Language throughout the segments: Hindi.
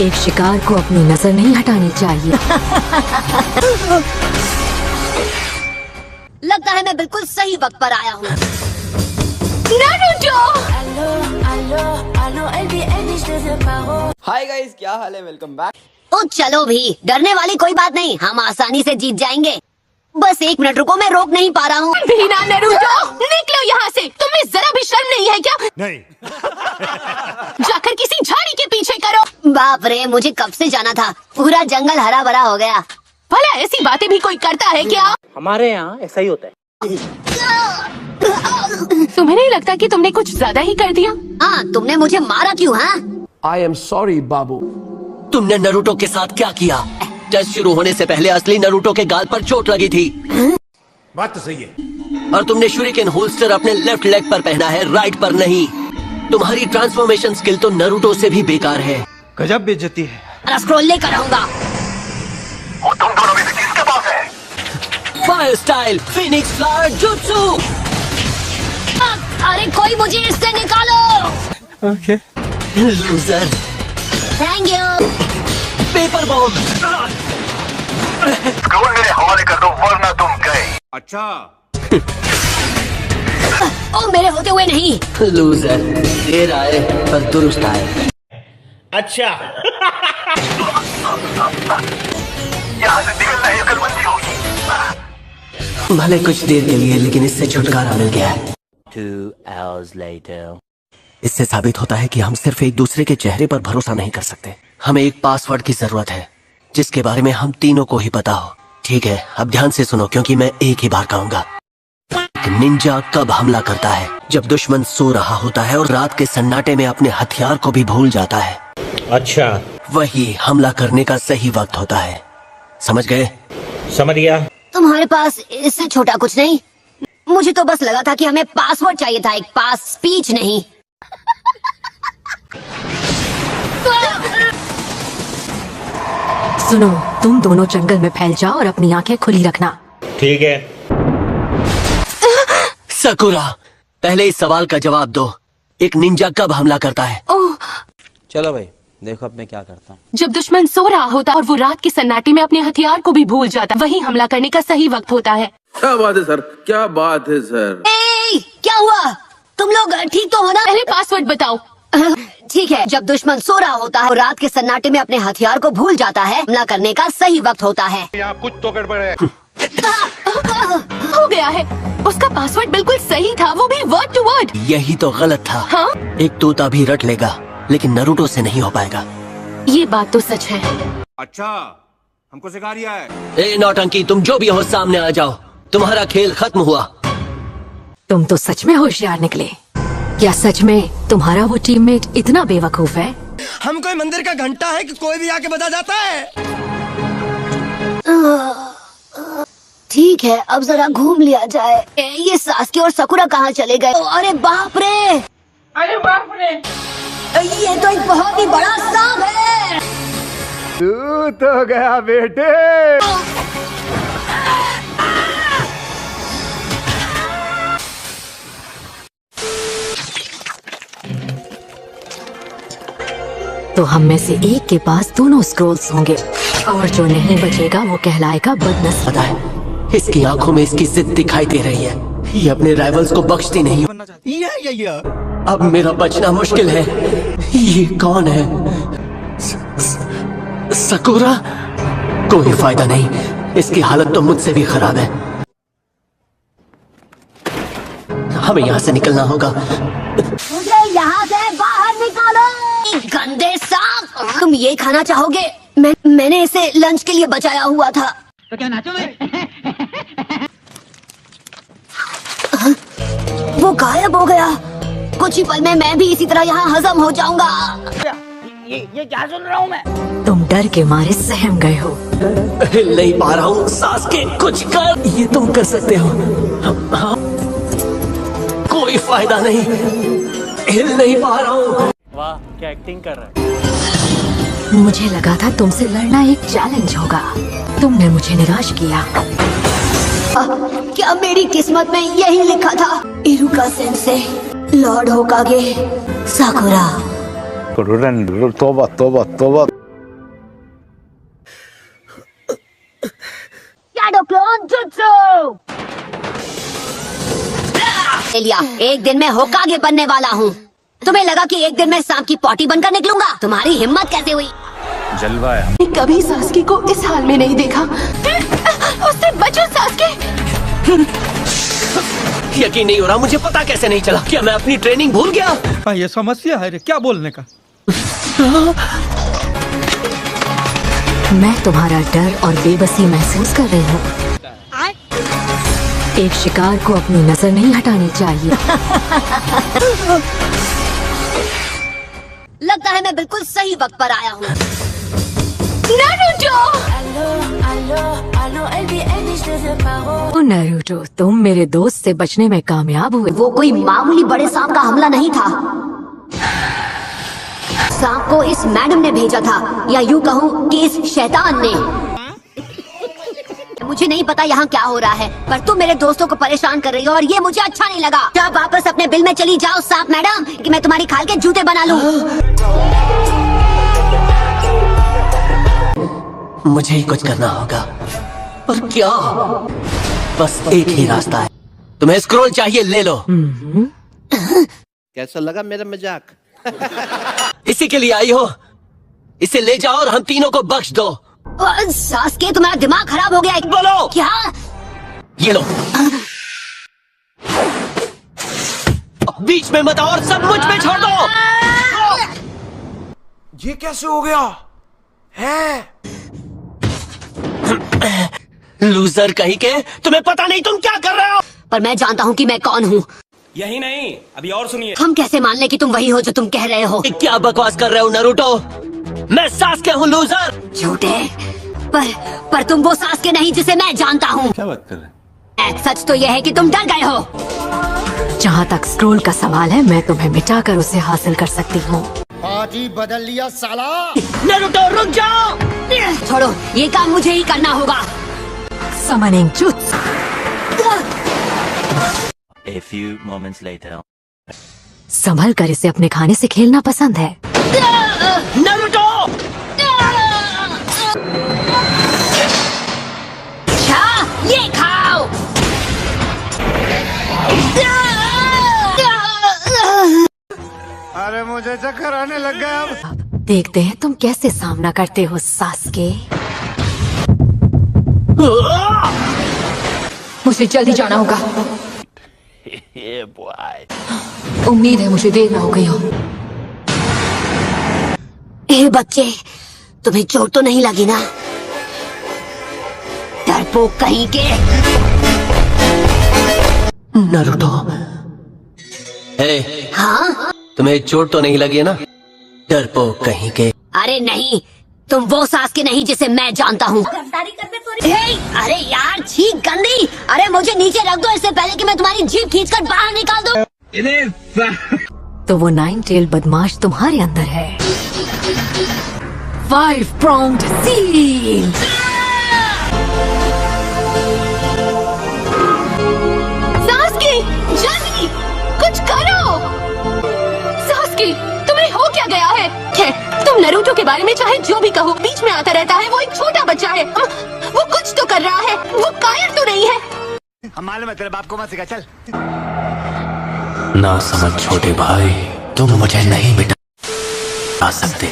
एक शिकार को अपनी नजर नहीं हटानी चाहिए। लगता है मैं बिल्कुल सही वक्त पर आया हूँ। हाय गाइस, क्या हाल है? Welcome back. ओ चलो भी, डरने वाली कोई बात नहीं, हम आसानी से जीत जाएंगे। बस 1 मिनट रुको, मैं रोक नहीं पा रहा हूँ। भीना नरूटो, निकलो यहाँ से। तुम्हें जरा भी शर्म नहीं है क्या? नहीं। जाकर किसी झाड़ी के पीछे करो। बाप रे, मुझे कब से जाना था। पूरा जंगल हरा भरा हो गया। भला ऐसी बातें भी कोई करता है क्या? हमारे यहाँ ऐसा ही होता है। तुम्हें नहीं लगता कि तुमने कुछ ज्यादा ही कर दिया? हाँ, तुमने मुझे मारा क्यों? हाँ, आई एम सॉरी बाबू। तुमने नरूटो के साथ क्या किया? टेस्ट शुरू होने से पहले असली नरूटो के गाल पर चोट लगी थी। बात तो सही है। और तुमने शूरिकेन होल्स्टर अपने लेफ्ट लेग पर पहना है, राइट पर नहीं। तुम्हारी ट्रांसफॉर्मेशन स्किल तो नरूटो से भी बेकार है। गजब बेइज्जती है। स्क्रॉल लेकर आऊंगा। और तुम दोनों में से किसके पास है? Fire style Phoenix flower jutsu. अरे कोई मुझे इससे निकालो। Okay. Loser. Thank you. Paper bomb. Scroll मेरे हवाले कर दो वरना तुम गए। अच्छा। ओ मेरे होते हुए नहीं। लूजर। देर आए पर दुरुस्त आए। अच्छा। यहाँ से निकलना ही अकलमंदी होगी। भले कुछ देर के लिए, लेकिन इससे छुटकारा मिल गया है। 2 hours later. इससे साबित होता है कि हम सिर्फ एक दूसरे के चेहरे पर भरोसा नहीं कर सकते। हमें एक पासवर्ड की जरूरत है जिसके बारे में हम तीनों को ही पता हो। ठीक है, अब ध्यान से सुनो क्योंकि मैं एक ही बार कहूंगा। निंजा कब हमला करता है? जब दुश्मन सो रहा होता है और रात के सन्नाटे में अपने हथियार को भी भूल जाता है। अच्छा, वही हमला करने का सही वक्त होता है। समझ गए? समझ गया। तुम्हारे पास इससे छोटा कुछ नहीं? मुझे तो बस लगा था कि हमें पासवर्ड चाहिए था, एक पास स्पीच नहीं। सुनो, तुम दोनों जंगल में फैल जाओ और अपनी आंखें खुली रखना। ठीक है। सकुरा, पहले इस सवाल का जवाब दो। एक निंजा कब हमला करता है? ओह, चलो भाई, देखो अब मैं क्या करता हूँ। जब दुश्मन सो रहा होता और वो रात के सन्नाटे में अपने हथियार को भी भूल जाता, वही हमला करने का सही वक्त होता है। क्या बात है सर, क्या बात है सर। क्या हुआ? तुम लोग ठीक तो हो ना? पहले पासवर्ड बताओ। ठीक है, जब दुश्मन सो रहा होता है और रात के सन्नाटे में अपने हथियार को भूल जाता है, हमला करने का सही वक्त होता है। यहाँ कुछ तो गड़बड़ है। हो गया है, उसका पासवर्ड बिल्कुल सही था, वो भी वर्ड टू वर्ड। यही तो गलत था। हाँ? एक तोता भी रट लेगा, लेकिन नरूटो से नहीं हो पाएगा। ये बात तो सच है। अच्छा, हमको सिखा रिया है। ए नौटंकी, तुम जो भी हो सामने आ जाओ। तुम्हारा खेल खत्म हुआ। तुम तो सच में होशियार निकले। क्या सच में तुम्हारा वो टीममेट इतना बेवकूफ है? हम कोई मंदिर का घंटा है कि कोई भी आके बता जाता है। ठीक है, अब जरा घूम लिया जाए। ये सास्की और सकुरा कहाँ चले गए? अरे बाप रे! अरे बाप रे! ये तो एक बहुत ही बड़ा सांप है। तू तो गया बेटे। तो हम में से एक के पास दोनों स्क्रोल्स होंगे और जो नहीं बचेगा वो कहलाएगा बदनसीब। पता है, इसकी आंखों में इसकी जिद दिखाई दे रही है। ये अपने राइवल्स को बख्शती नहीं। अब मेरा बचना मुश्किल है। ये कौन है? सकुरा? कोई फायदा नहीं, इसकी हालत तो मुझसे भी खराब है। हमें यहाँ से निकलना होगा। मुझे यहाँ से बाहर निकालो, गंदे सांप! तुम ये खाना चाहोगे? मैंने इसे लंच के लिए बचाया हुआ था। तो क्या नाचोगे? वो गायब हो गया। कुछ ही पल में मैं भी इसी तरह यहाँ हजम हो जाऊंगा। ये क्या सुन रहा हूँ मैं? तुम डर के मारे सहम गए हो। हिल नहीं पा रहा हूँ। सास्के, कुछ कर। ये तुम कर सकते हो। हाँ, कोई फायदा नहीं, हिल नहीं पा रहा हूँ। वाह, क्या एक्टिंग कर रहा है। मुझे लगा था तुमसे लड़ना एक चैलेंज होगा, तुमने मुझे निराश किया। क्या मेरी किस्मत में यही लिखा था? इरुका सेंसे, लॉर्ड होकागे, साकुरा। तोबा तोबा तोबा। Shadow clone jutsu. ले लिया, एक दिन मैं होकागे बनने वाला हूँ। तुम्हें लगा कि एक दिन मैं सांप की पॉटी बनकर निकलूंगा? तुम्हारी हिम्मत कैसे हुई? जलवा है। मैंने कभी सास्की को इस हाल में नहीं देखा। उससे बचो सास्की। यकीन नहीं हो रहा, मुझे पता कैसे नहीं चला। क्या मैं अपनी ट्रेनिंग भूल गया? ये समस्या है रे, क्या बोलने का। मैं तुम्हारा डर और बेबसी महसूस कर रही हूँ। एक शिकार को अपनी नजर नहीं हटानी चाहिए। लगता है मैं बिल्कुल सही वक्त पर आया हूँ। नारुतो, तुम मेरे दोस्त से बचने में कामयाब हुए। वो कोई मामूली बड़े सांप का हमला नहीं था। सांप को इस मैडम ने भेजा था, या यूँ कहूँ कि इस शैतान ने। मुझे नहीं पता यहाँ क्या हो रहा है, पर तुम मेरे दोस्तों को परेशान कर रही हो और ये मुझे अच्छा नहीं लगा। क्या वापस अपने बिल में चली जाओ सांप मैडम, कि मैं तुम्हारी खाल के जूते बना लूँ। मुझे ही कुछ करना होगा, पर क्या? बस एक ही रास्ता है। तुम्हें स्क्रॉल चाहिए, ले लो। कैसा लगा मेरा मजाक? इसी के लिए आई हो? इसे ले जाओ और हम तीनों को बख्श दो। सास्के, तुम्हारा दिमाग खराब हो गया है। बोलो। क्या? ये लो। बीच में मत आओ और सब मुझ पे छोड़ दो। ये कैसे हो गया है? लूजर कहीं के, तुम्हें पता नहीं तुम क्या कर रहे हो। पर मैं जानता हूँ कि मैं कौन हूँ। यही नहीं, अभी और सुनिए। हम कैसे मान ले कि तुम वही हो जो तुम कह रहे हो? क्या बकवास कर रहे हो नारुतो? मैं सास्के हूँ, लूजर। झूठे। पर तुम वो सास्के नहीं जिसे मैं जानता हूँ। क्या बात कर रहे हैं? सच तो यह है कि तुम डर गए हो। जहाँ तक स्क्रोल का सवाल है, मैं तुम्हें मिटाकर उसे हासिल कर सकती हूँ। आज ही बदल लिया साला। नारुतो रुक जाओ। छोड़ो, ये काम मुझे ही करना होगा। Summoning jutsu. A few moments later. संभल कर इसे अपने खाने से खेलना पसंद है। नारुतो! ये खाओ। अरे मुझे चक्कर आने लग गया अब। देखते हैं तुम कैसे सामना करते हो सास्के। मुझे जल्दी जाना होगा। Yeah, boy. उम्मीद है मुझे देर न हो गई हो। ए बच्चे, तुम्हें चोट तो नहीं लगी ना? डरपोक कहीं के। नारुतो, हाँ? तुम्हें चोट तो नहीं लगी है ना? डरपोक कहीं के। अरे नहीं, तुम वो सास्के नहीं जिसे मैं जानता हूँ। अरे यार, छी गंदी। अरे मुझे नीचे रख दो इससे पहले कि मैं तुम्हारी जीभ खींचकर बाहर निकाल दूं। तो वो 9 टेल बदमाश तुम्हारे अंदर है। 5 pronged seal। सास्की, जल्दी कुछ करो। सास्की, तुम्हें हो क्या गया है? तुम नारुतो के बारे में चाहे जो भी कहो, बीच में आता रहता है। वो एक छोटा बच्चा है। वो कुछ तो कर रहा है। वो कायर तो नहीं है। हम मालूम है तेरे बाप को मत सिखा, चल। ना समझ छोटे भाई, तुम मुझे नहीं मिटा सकते।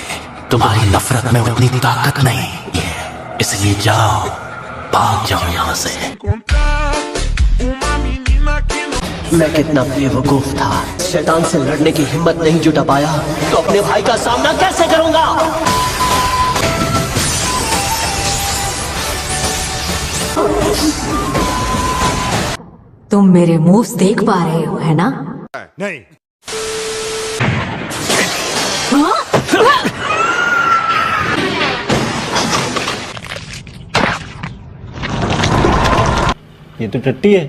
तुम्हारी नफरत में उतनी ताकत नहीं है, इसलिए जाओ, भाग जाओ यहाँ से। मैं कितना बेवकूफ था, शैतान से लड़ने की हिम्मत नहीं जुटा पाया, तो अपने भाई का सामना कैसे करूंगा? तुम मेरे मूव्स देख पा रहे हो, है ना? नहीं। ये तो टट्टी है।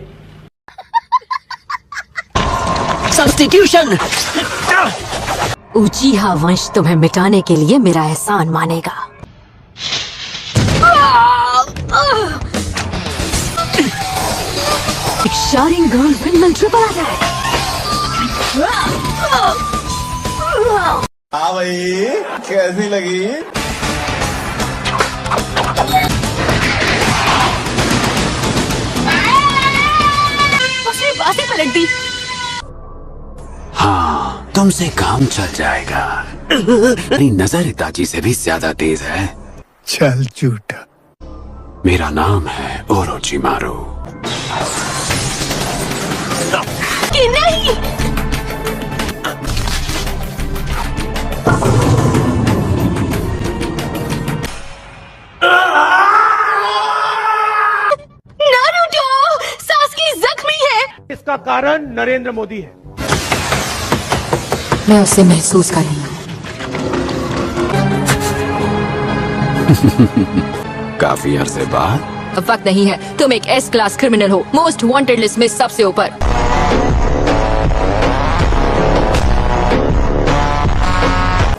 सब्स्टिट्यूशन। उचीहा वंश तुम्हें मिटाने के लिए मेरा एहसान मानेगा। एक sharing girl windmill triple attack. हाँ भाई, कैसी लगी? क्लास ही पलट दी। हाँ, तुमसे काम चल जाएगा। मेरी नजर इताची से भी ज्यादा तेज है। चल झूठा। मेरा नाम है ओरोचिमारू। कि नहीं। नारुतो, सास्की जख्मी है। इसका कारण नरेंद्र मोदी है। मैं उसे महसूस कर रही हूँ। काफी अरसे बाद। अब वक्त नहीं है, तुम एक एस क्लास क्रिमिनल हो, मोस्ट वांटेड लिस्ट में सबसे ऊपर।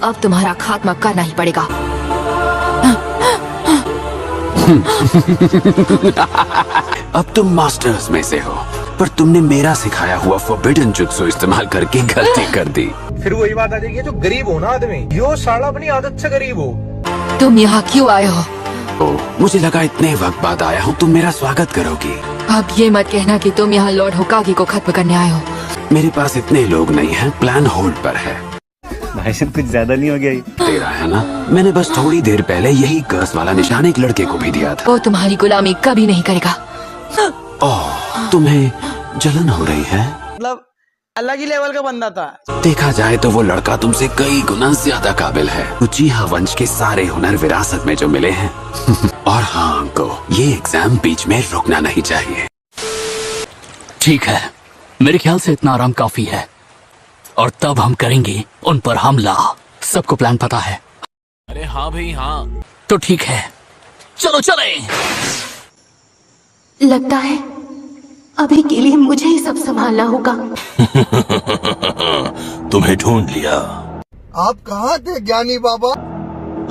अब तुम्हारा खात्मा करना ही पड़ेगा। अब तुम मास्टर्स में से हो, पर तुमने मेरा सिखाया हुआ फोरबिडन जुत्सु इस्तेमाल करके गलती कर दी। फिर वही बात आ जाएगी, जो गरीब हो ना आदमी, यो साला अपनी आदत से गरीब हो। तुम यहाँ क्यों आए हो? मुझे लगा इतने वक्त बाद आया हूँ, तुम मेरा स्वागत करोगी। अब ये मत कहना कि तुम यहाँ लॉर्ड होकागी को खत्म करने आए हो। मेरे पास इतने लोग नहीं हैं, प्लान होल्ड पर है। भाई साहब कुछ ज्यादा नहीं हो गया ये? तेरा है ना? मैंने बस थोड़ी देर पहले यही कर्स वाला निशान एक लड़के को भी दिया था। वो तुम्हारी गुलामी कभी नहीं करेगा। ओह, तुम्हें जलन हो रही है? मतलब अलग ही लेवल का बंदा था। देखा जाए तो वो लड़का तुमसे कई गुना ज्यादा काबिल है। उचीहा वंश के सारे हुनर विरासत में जो मिले हैं। और हाँ अंको, ये एग्जाम बीच में रुकना नहीं चाहिए। ठीक है, मेरे ख्याल से इतना आराम काफी है, और तब हम करेंगे उन पर हमला। सबको प्लान पता है? अरे हाँ भाई हाँ। तो ठीक है, चलो चले। लगता है अभी के लिए मुझे ही सब संभालना होगा। तुम्हें ढूंढ लिया। आप कहाँ थे ज्ञानी बाबा?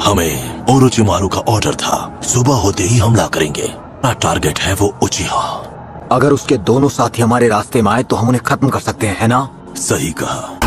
हमें ओरोचिमारू का ऑर्डर था, सुबह होते ही हमला करेंगे। हमारा टारगेट है वो उचिहा। अगर उसके दोनों साथी हमारे रास्ते में आए तो हम उन्हें खत्म कर सकते हैं, है ना? सही कहा।